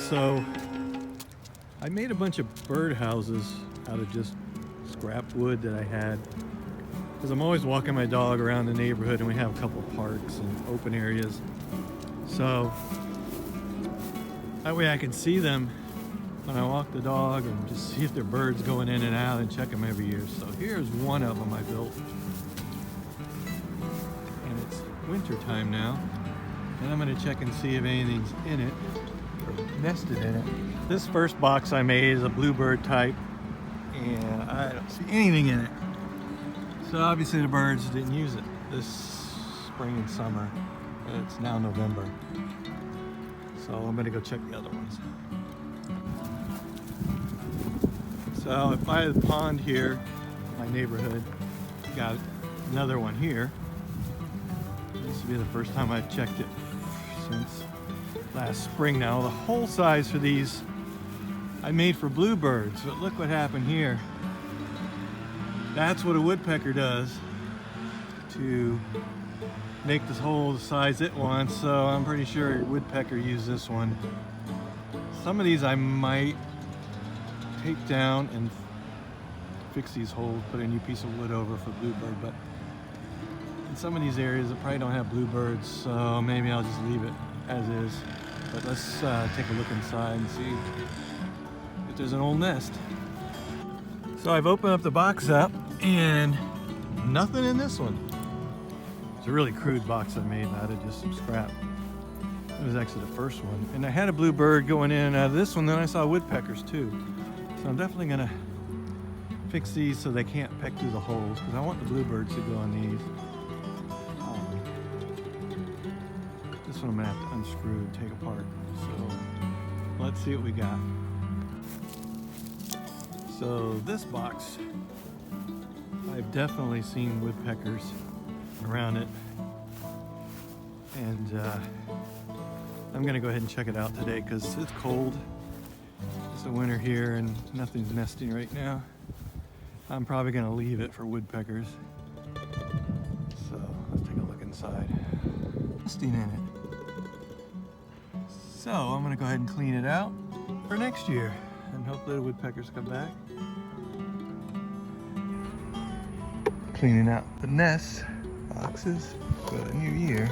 So I made a bunch of bird houses out of just scrap wood that I had, because I'm always walking my dog around the neighborhood and we have a couple parks and open areas. So that way I can see them when I walk the dog and just see if there are birds going in and out and check them every year. So here's one of them I built. And it's winter time now. And I'm gonna check and see if anything's in it or nested in it. This first box I made is a bluebird type, and I don't see anything in it. So obviously the birds didn't use it this spring and summer. It's now November. So I'm gonna go check the other ones. So by the pond here, my neighborhood, got another one here. This will be the first time I've checked it since last spring now. The hole size for these I made for bluebirds, but look what happened here. That's what a woodpecker does to make this hole the size it wants, so I'm pretty sure a woodpecker used this one. Some of these I might take down and fix these holes, put a new piece of wood over for bluebird, but in some of these areas I probably don't have bluebirds, so maybe I'll just leave it as is. But let's take a look inside and see if there's an old nest. So I've opened up the box up and nothing in this one. It's a really crude box I made out of just some scrap. It was actually the first one. And I had a bluebird going in and out of this one, then I saw woodpeckers too. So I'm definitely gonna fix these so they can't peck through the holes, because I want the bluebirds to go on these. This one I'm gonna have to unscrew and take apart. So let's see what we got. So this box, I've definitely seen woodpeckers around it. And I'm gonna go ahead and check it out today because it's cold. It's the winter here and nothing's nesting right now. I'm probably gonna leave it for woodpeckers. So let's take a look inside. Nesting in it. So I'm gonna go ahead and clean it out for next year and hopefully the woodpeckers come back. Cleaning out the nest boxes for the new year.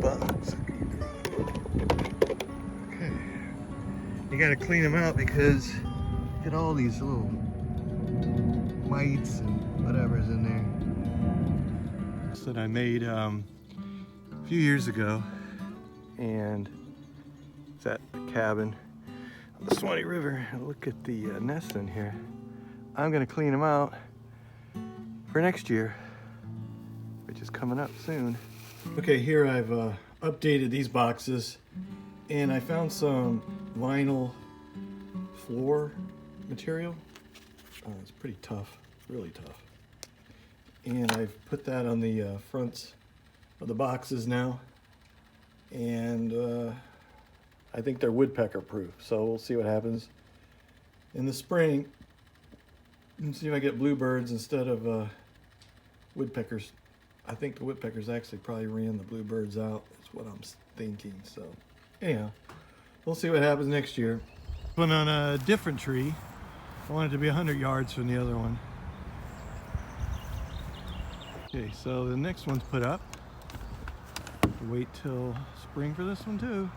Bugs. Okay, you gotta clean them out because look at all these little mites and whatever's in there. That I made a few years ago, and it's at the cabin on the Swanee River. And look at the nest in here. I'm gonna clean them out for next year, which is coming up soon. Okay, here I've updated these boxes, and I found some vinyl floor material. It's pretty tough, really tough. And I've put that on the fronts of the boxes now, and I think they're woodpecker proof, so we'll see what happens in the spring and see if I get bluebirds instead of woodpeckers. I think the woodpeckers actually probably ran the bluebirds out. That's what I'm thinking. So anyhow, we'll see what happens next year. One on a different tree. I want it to be 100 yards from the other one. Okay, so the next one's put up. Wait till spring for this one too.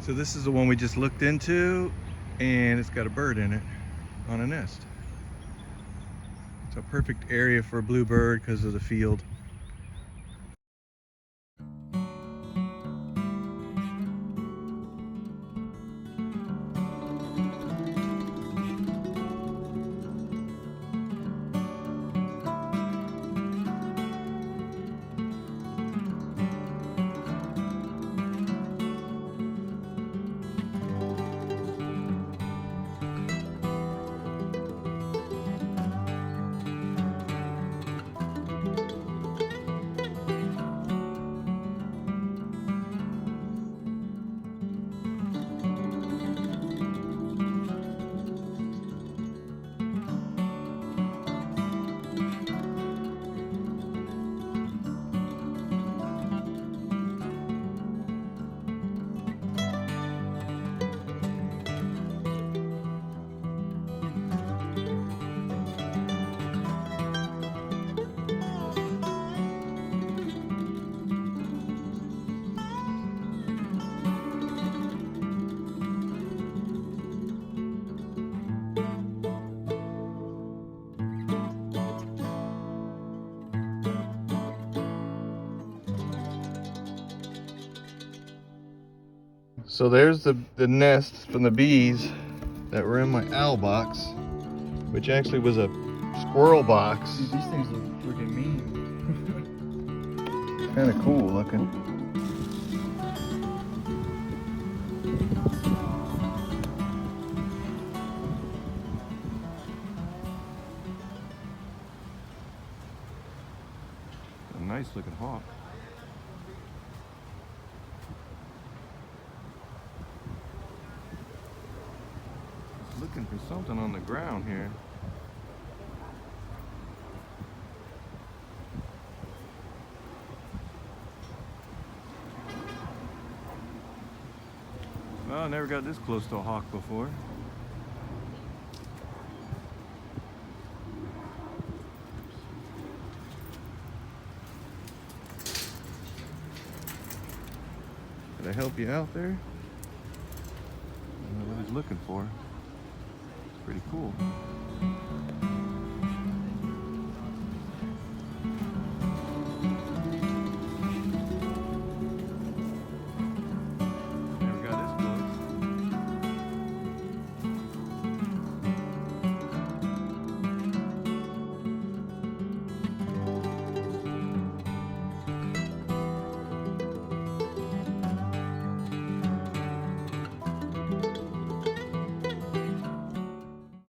So this is the one we just looked into, and it's got a bird in it on a nest. It's a perfect area for a bluebird because of the field. So there's the nest from the bees that were in my owl box, which actually was a squirrel box. Dude, these things look freaking mean. Kind of cool looking. A nice looking hawk. It's looking for something on the ground here. Well, I never got this close to a hawk before. Did I help you out there? I don't know what he's looking for. It's pretty cool.